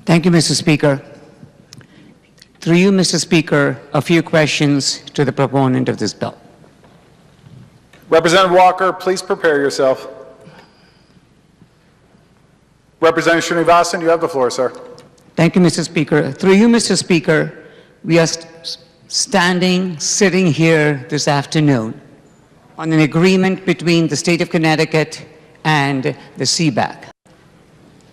Thank you, Mr. Speaker. Through you, Mr. Speaker, a few questions to the proponent of this bill. Representative Walker, please prepare yourself. Representative Srinivasan, you have the floor, sir. Thank you, Mr. Speaker. Through you, Mr. Speaker, we are sitting here this afternoon on an agreement between the state of Connecticut and the CBAC.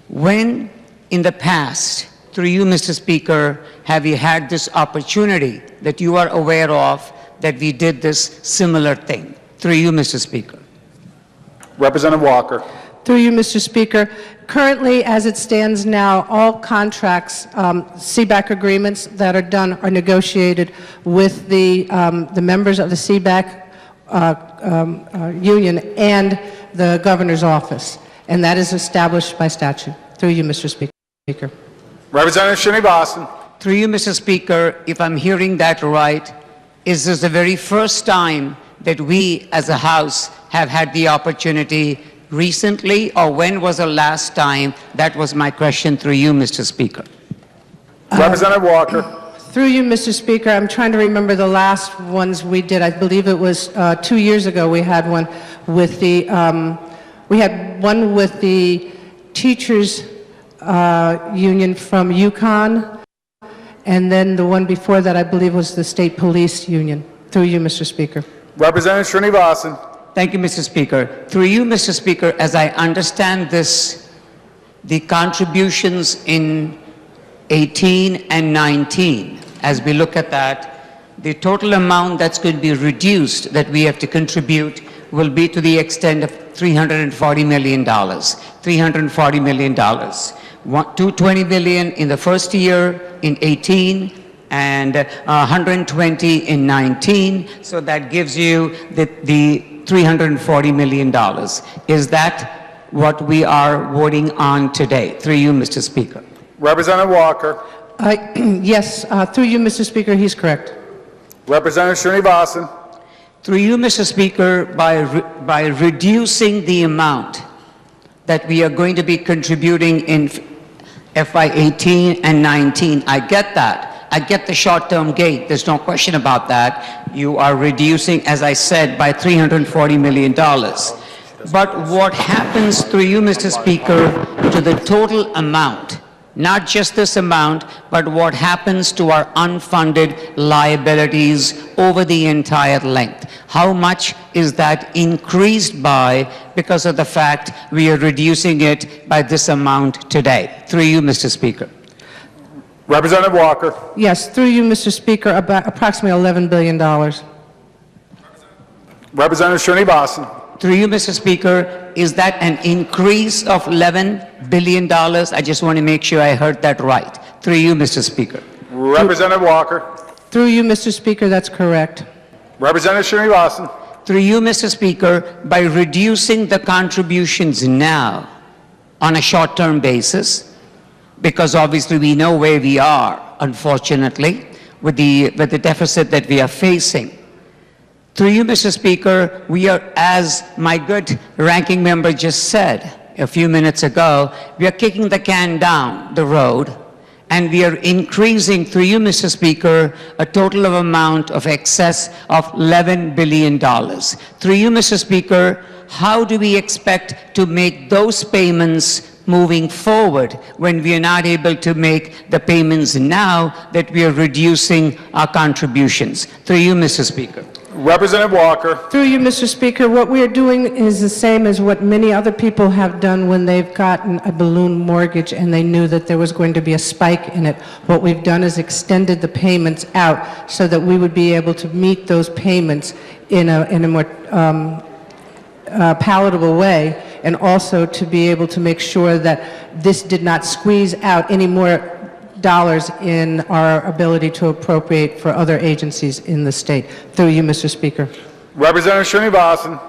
When in the past, through you, Mr. Speaker, have you had this opportunity that you are aware of that we did this similar thing? Through you, Mr. Speaker. Representative Walker. Through you, Mr. Speaker. Currently, as it stands now, all contracts, CBAC agreements that are done are negotiated with the members of the CBAC union and the governor's office, and that is established by statute. Through you, Mr. Speaker. Representative Srinivasan. Through you, Mr. Speaker, if I'm hearing that right, is this the very first time that we as a House have had the opportunity recently, or when was the last time? That was my question through you, Mr. Speaker. Representative Walker. Through you, Mr. Speaker, I'm trying to remember the last ones we did. I believe it was 2 years ago we had one with the, teachers union from Yukon, and then the one before that I believe was the state police union. Through you, Mr. Speaker. Representative Srinivasan. Thank you, Mr. Speaker. Through you, Mr. Speaker, as I understand this, the contributions in 18 and 19, as we look at that, the total amount that's going to be reduced that we have to contribute will be to the extent of $340 million. $340 million. $220 million in the first year in 18, and 120 in 19, so that gives you the $340 million. Is that what we are voting on today? Through you, Mr. Speaker. Representative Walker. Yes, through you, Mr. Speaker, he's correct. Representative Srinivasan. Through you, Mr. Speaker, by reducing the amount that we are going to be contributing in FY 18 and 19, I get that. I get the short-term gain. There's no question about that. You are reducing, as I said, by $340 million. But what happens, through you, Mr. Speaker, to the total amount, not just this amount, but what happens to our unfunded liabilities over the entire length? How much is that increased by because of the fact we are reducing it by this amount today? Through you, Mr. Speaker. Representative Walker. Yes, through you, Mr. Speaker, about approximately $11 billion. Representative Srinivasan. Through you, Mr. Speaker, is that an increase of $11 billion? I just want to make sure I heard that right. Through you, Mr. Speaker. Representative Walker. Through you, Mr. Speaker, that's correct. Representative Srinivasan. Through you, Mr. Speaker, by reducing the contributions now on a short-term basis, because obviously we know where we are, unfortunately, with the deficit that we are facing. Through you, Mr. Speaker, we are, as my good ranking member just said a few minutes ago, we are kicking the can down the road, and we are increasing, through you, Mr. Speaker, a total of amount of excess of $11 billion. Through you, Mr. Speaker, how do we expect to make those payments moving forward when we are not able to make the payments now that we are reducing our contributions? Through you, Mr. Speaker. Representative Walker. Through you, Mr. Speaker, what we are doing is the same as what many other people have done when they've gotten a balloon mortgage and they knew that there was going to be a spike in it. What we've done is extended the payments out so that we would be able to meet those payments in a more palatable way, and also to be able to make sure that this did not squeeze out any more dollars in our ability to appropriate for other agencies in the state. Through you, Mr. Speaker. Representative Srinivasan.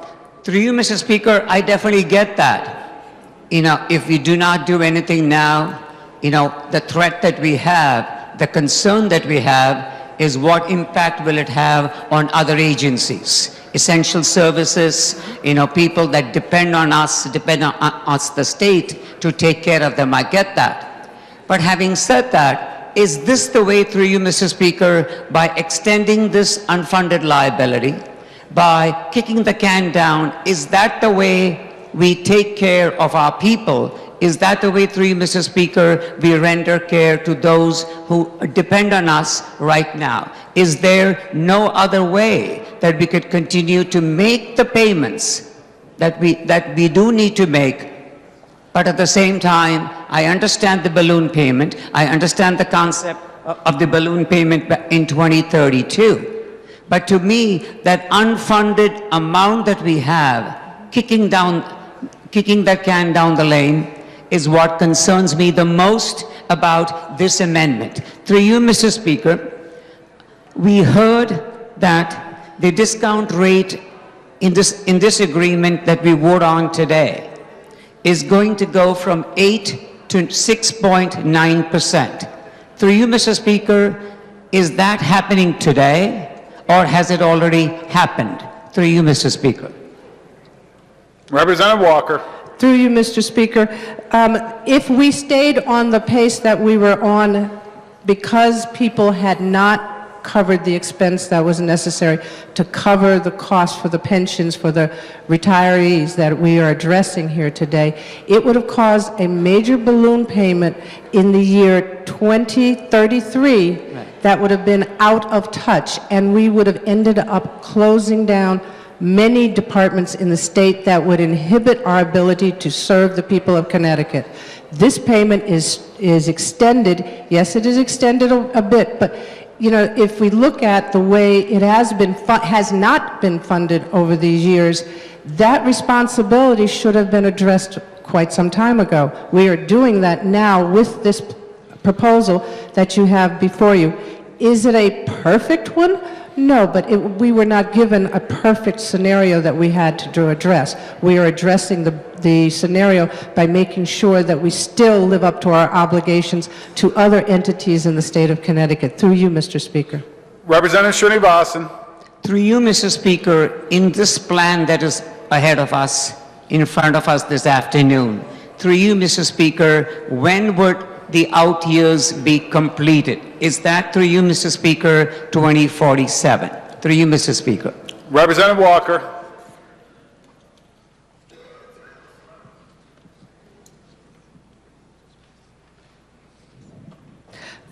Through you, Mr. Speaker, I definitely get that. If we do not do anything now, the threat that we have, the concern that we have is what impact will it have on other agencies, essential services, people that depend on us, the state, to take care of them. I get that. But having said that, is this the way, through you, Mr. Speaker, by extending this unfunded liability, by kicking the can down, is that the way we take care of our people? Is that the way, through you, Mr. Speaker, we render care to those who depend on us right now? Is there no other way that we could continue to make the payments that we do need to make? But at the same time, I understand the balloon payment. I understand the concept of the balloon payment in 2032. But to me, that unfunded amount that we have, kicking that can down the lane, is what concerns me the most about this amendment. Through you, Mr. Speaker, we heard that the discount rate in this agreement that we vote on today is going to go from 8 to 6.9%. Through you, Mr. Speaker, is that happening today, or has it already happened? Through you, Mr. Speaker. Representative Walker. Through you, Mr. Speaker, if we stayed on the pace that we were on because people had not covered the expense that was necessary to cover the cost for the pensions for the retirees that we are addressing here today, it would have caused a major balloon payment in the year 2033 that would have been out of touch, and we would have ended up closing down many departments in the state that would inhibit our ability to serve the people of Connecticut. This payment is extended. Yes, it is extended a bit, but you know, if we look at the way it has not been funded over these years, that responsibility should have been addressed quite some time ago. We are doing that now with this proposal that you have before you. Is it a perfect one? No, but we were not given a perfect scenario that we had to address. We are addressing the scenario by making sure that we still live up to our obligations to other entities in the state of Connecticut. Through you, Mr. Speaker. Representative Srinivasan. Through you, Mr. Speaker, in this plan that is ahead of us, in front of us this afternoon, through you, Mr. Speaker, when would the out years be completed? Is that, through you, Mr. Speaker, 2047? Through you, Mr. Speaker. Representative Walker.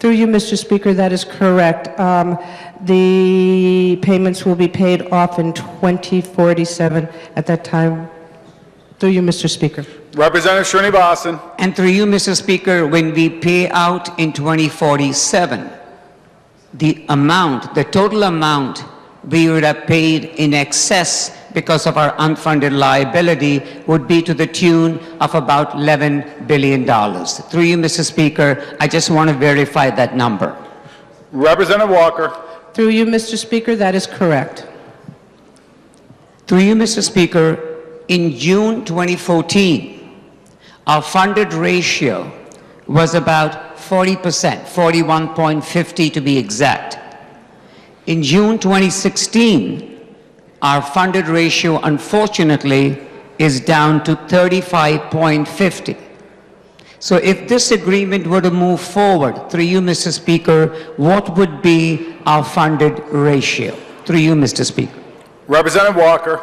Through you, Mr. Speaker, that is correct. The payments will be paid off in 2047 at that time. Through you, Mr. Speaker. Representative Srinivasan. And through you, Mr. Speaker, when we pay out in 2047, the total amount we would have paid in excess because of our unfunded liability would be to the tune of about $11 billion. Through you, Mr. Speaker, I just want to verify that number. Representative Walker. Through you, Mr. Speaker, that is correct. Through you, Mr. Speaker, in June 2014, our funded ratio was about 40%, 41.50 to be exact. In June 2016, our funded ratio, unfortunately, is down to 35.50. So if this agreement were to move forward, through you, Mr. Speaker, what would be our funded ratio? Through you, Mr. Speaker. Representative Walker.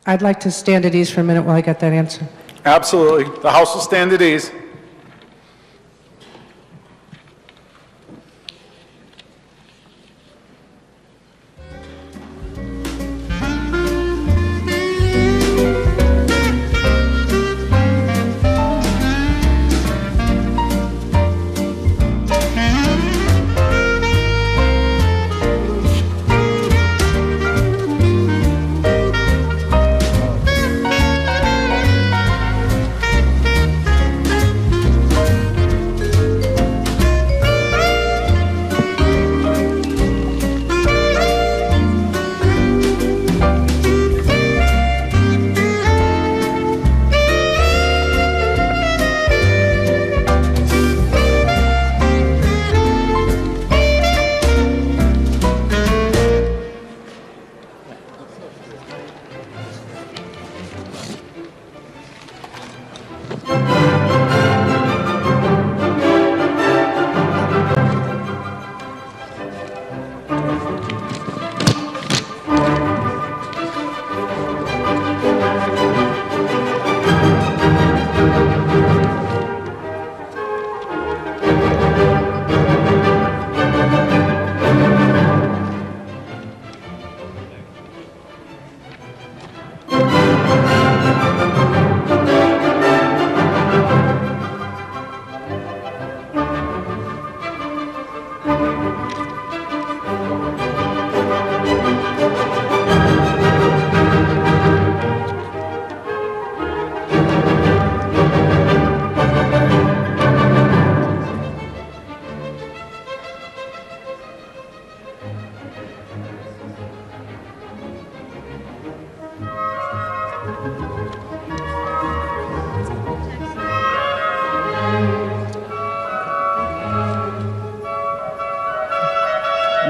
I'd like to stand at ease for a minute while I get that answer. Absolutely. The House will stand at ease.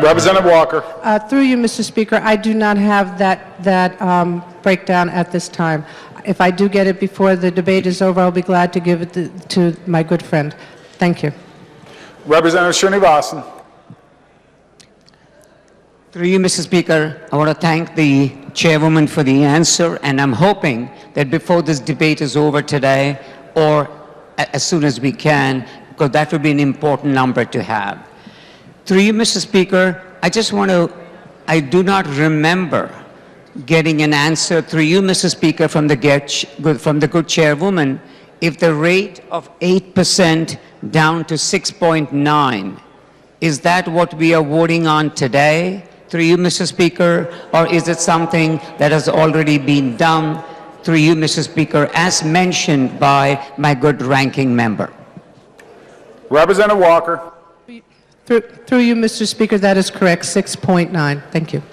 Representative Walker. Through you, Mr. Speaker, I do not have that breakdown at this time. If I do get it before the debate is over, I'll be glad to give it to my good friend. Thank you. Representative Srinivasan. Through you, Mr. Speaker, I want to thank the chairwoman for the answer, and I'm hoping that before this debate is over today, or as soon as we can, because that would be an important number to have. Through you, Mr. Speaker, I do not remember getting an answer through you, Mr. Speaker, from the good chairwoman, if the rate of 8% down to 6.9, is that what we are voting on today? Through you, Mr. Speaker, or is it something that has already been done through you, Mr. Speaker, as mentioned by my good ranking member? Representative Walker. Through you, Mr. Speaker, that is correct, 6.9. Thank you.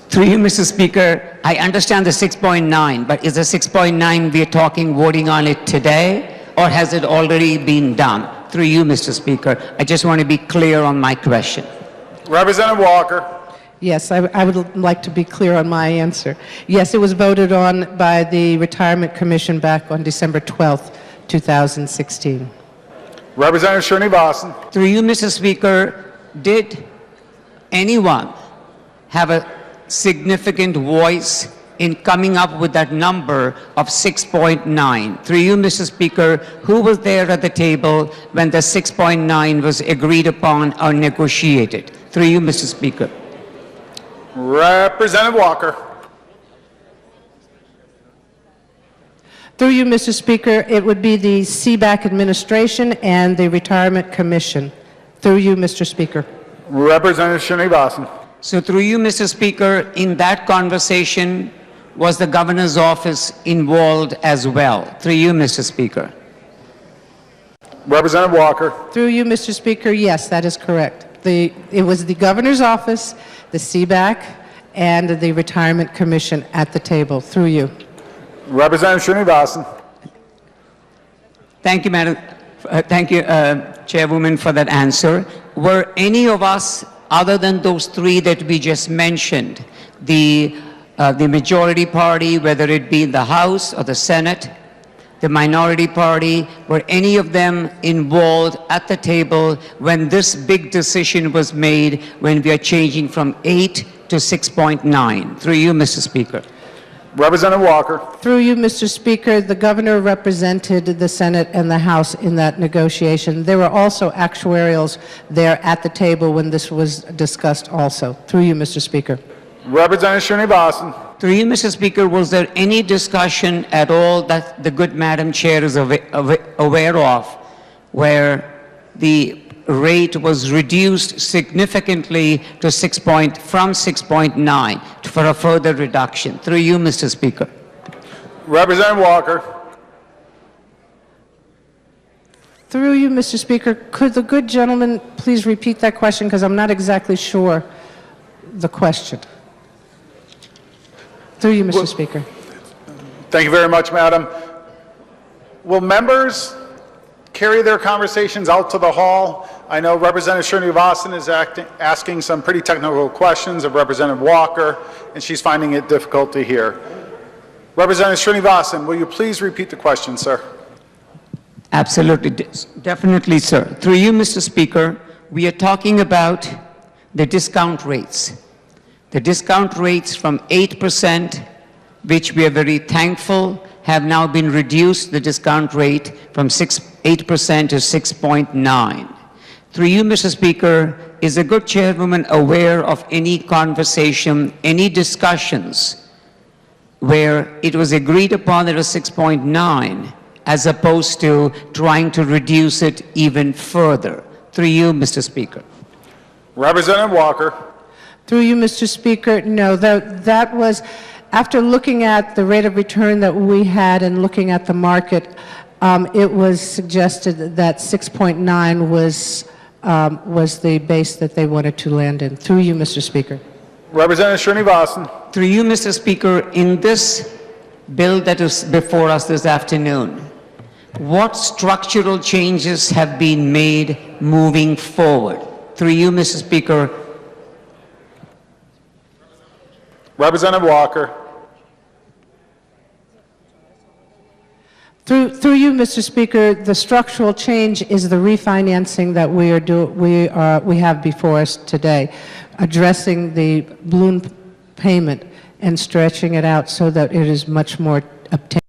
Through you, Mr. Speaker, I understand the 6.9, but is the 6.9 we are voting on it today, or has it already been done? Through you, Mr. Speaker, I just want to be clear on my question. Representative Walker. Yes, I would like to be clear on my answer. Yes, it was voted on by the Retirement Commission back on December 12th, 2016. Representative Srinivasan. Through you, Mr. Speaker, did anyone have a significant voice in coming up with that number of 6.9? Through you, Mr. Speaker, who was there at the table when the 6.9 was agreed upon or negotiated? Through you, Mr. Speaker. Representative Walker. Through you, Mr. Speaker, it would be the CBAC administration and the Retirement Commission. Through you, Mr. Speaker. Representative Srinivasan. So through you, Mr. Speaker, in that conversation, was the governor's office involved as well? Through you, Mr. Speaker. Representative Walker. Through you, Mr. Speaker, yes, that is correct. It was the governor's office, the CBAC, and the Retirement Commission at the table. Through you. Representative Srinivasan. Thank you, Madam. Thank you, Chairwoman, for that answer. Were any of us, other than those three that we just mentioned, the majority party, whether it be the House or the Senate, the minority party, were any of them involved at the table when this big decision was made, when we are changing from 8 to 6.9? Through you, Mr. Speaker. Representative Walker. Through you, Mr. Speaker, the governor represented the Senate and the House in that negotiation. There were also actuarials there at the table when this was discussed also. Through you, Mr. Speaker. Representative Srinivasan. Through you, Mr. Speaker, was there any discussion at all that the good Madam Chair is aware of where the rate was reduced significantly to from 6.9 for a further reduction? Through you, Mr. Speaker. Representative Walker. Through you, Mr. Speaker, could the good gentleman please repeat that question, because I'm not exactly sure the question. Through you, Mr. Speaker. Thank you very much, Madam. Will members carry their conversations out to the hall? I know Representative Srinivasan is asking some pretty technical questions of Representative Walker, and she's finding it difficult to hear. Representative Srinivasan, will you please repeat the question, sir? Absolutely, definitely, sir. Through you, Mr. Speaker, we are talking about the discount rates. The discount rates from 8%, which we are very thankful, have now been reduced, the discount rate from 8% to 6.9. Through you, Mr. Speaker, is the good chairwoman aware of any conversation, any discussions where it was agreed upon that it was 6.9 as opposed to trying to reduce it even further? Through you, Mr. Speaker. Representative Walker. Through you, Mr. Speaker, no, that was, after looking at the rate of return that we had and looking at the market, it was suggested that 6.9 was was the base that they wanted to land in. Through you, Mr. Speaker. Representative Srinivasan. Through you, Mr. Speaker, in this bill that is before us this afternoon, what structural changes have been made moving forward? Through you, Mr. Speaker. Representative Walker. Through you, Mr. Speaker, the structural change is the refinancing that we have before us today, addressing the balloon payment and stretching it out so that it is much more obtainable.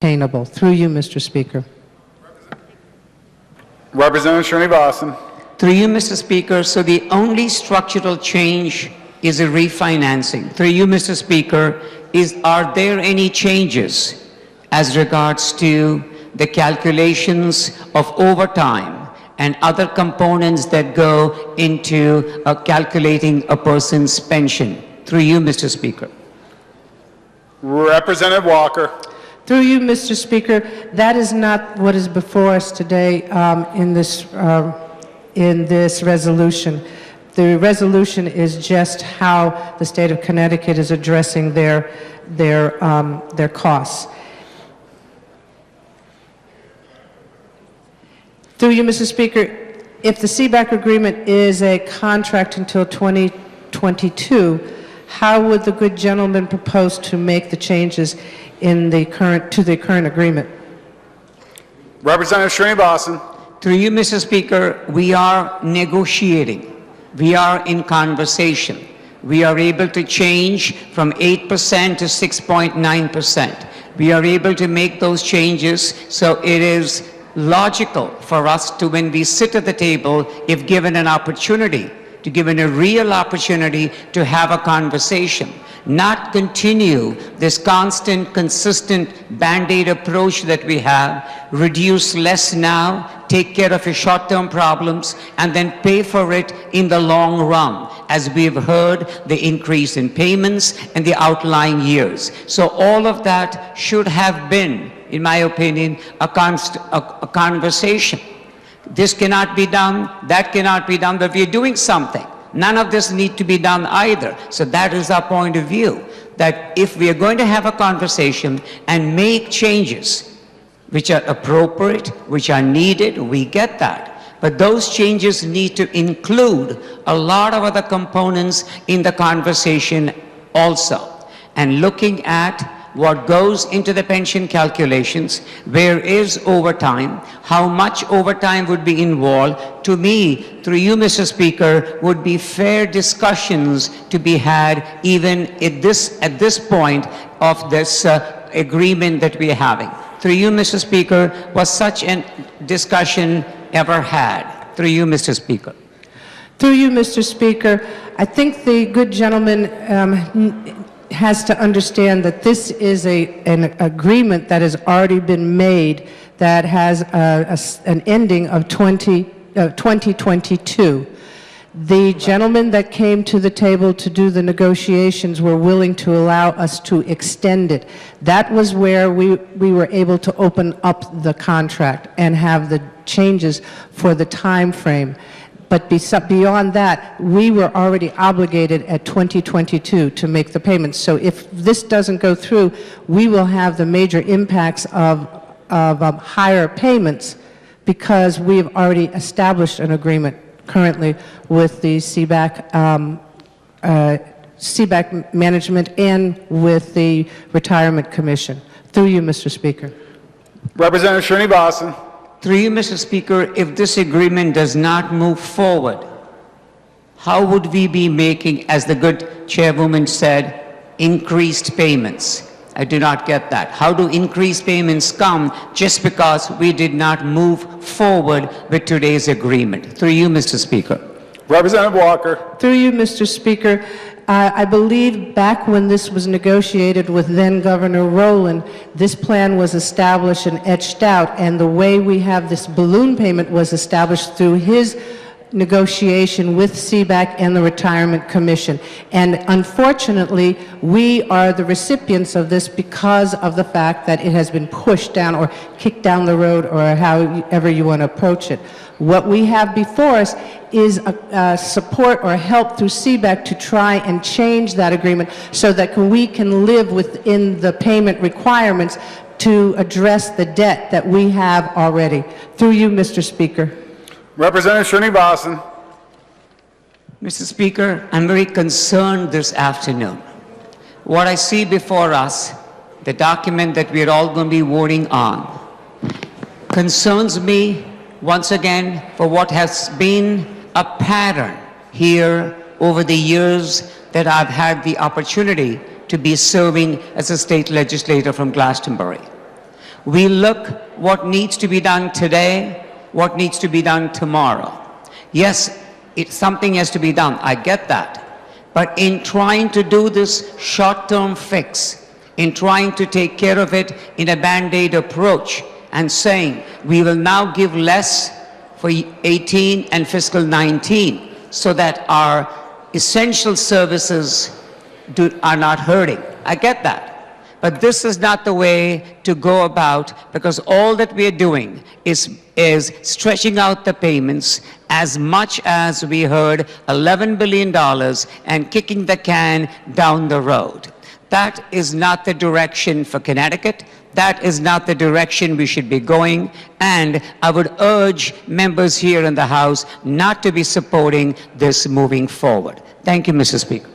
Through you, Mr. Speaker. Representative Srinivasan. Through you, Mr. Speaker, so the only structural change is a refinancing. Through you, Mr. Speaker, are there any changes as regards to the calculations of overtime and other components that go into calculating a person's pension? Through you, Mr. Speaker. Representative Walker. Through you, Mr. Speaker, that is not what is before us today in this resolution. The resolution is just how the state of Connecticut is addressing their costs. Through you, Mr. Speaker, if the CBAC agreement is a contract until 2022, how would the good gentleman propose to make the changes to the current agreement? Representative Srinivasan. Through you, Mr. Speaker, we are negotiating. We are in conversation. We are able to change from 8% to 6.9%. We are able to make those changes, so it is logical for us to, when we sit at the table, if given an opportunity, given a real opportunity to have a conversation, not continue this constant, consistent Band-Aid approach that we have, reduce less now, take care of your short-term problems, and then pay for it in the long run, as we've heard, the increase in payments and the outlying years. So all of that should have been, in my opinion, a conversation. This cannot be done, that cannot be done, but we're doing something. None of this need to be done either. So that is our point of view, that if we are going to have a conversation and make changes which are appropriate, which are needed, we get that. But those changes need to include a lot of other components in the conversation also. And looking at what goes into the pension calculations, where is overtime, how much overtime would be involved, to me, through you, Mr. Speaker, would be fair discussions to be had even at this point of this agreement that we are having. Through you, Mr. Speaker, was such a discussion ever had? Through you, Mr. Speaker. Through you, Mr. Speaker, I think the good gentleman has to understand that this is an agreement that has already been made that has an ending of 2022. The gentlemen that came to the table to do the negotiations were willing to allow us to extend it. That was where we were able to open up the contract and have the changes for the time frame. But beyond that, we were already obligated at 2022 to make the payments. So if this doesn't go through, we will have the major impacts of higher payments because we've already established an agreement currently with the CBAC management and with the Retirement Commission. Through you, Mr. Speaker. Representative Srinivasan. Through you, Mr. Speaker, if this agreement does not move forward, how would we be making, as the good chairwoman said, increased payments? I do not get that. How do increased payments come just because we did not move forward with today's agreement? Through you, Mr. Speaker. Representative Walker. Through you, Mr. Speaker. I believe back when this was negotiated with then Governor Rowland, this plan was established and etched out, and the way we have this balloon payment was established through his negotiation with CBAC and the Retirement Commission. And unfortunately, we are the recipients of this because of the fact that it has been pushed down or kicked down the road, or however you want to approach it. What we have before us is a support or help through CBAC to try and change that agreement so that we can live within the payment requirements to address the debt that we have already. Through you, Mr. Speaker. Representative Srinivasan. Mr. Speaker, I'm very concerned this afternoon. What I see before us, the document that we're all going to be voting on, concerns me once again for what has been a pattern here over the years that I've had the opportunity to be serving as a state legislator from Glastonbury. We look what needs to be done today, what needs to be done tomorrow. Yes, something has to be done, I get that. But in trying to do this short-term fix, in trying to take care of it in a Band-Aid approach, and saying we will now give less for 18 and fiscal 19 so that our essential services are not hurting. I get that. But this is not the way to go about, because all that we are doing is stretching out the payments as much as we heard $11 billion and kicking the can down the road. That is not the direction for Connecticut. That is not the direction we should be going. And I would urge members here in the House not to be supporting this moving forward. Thank you, Mr. Speaker.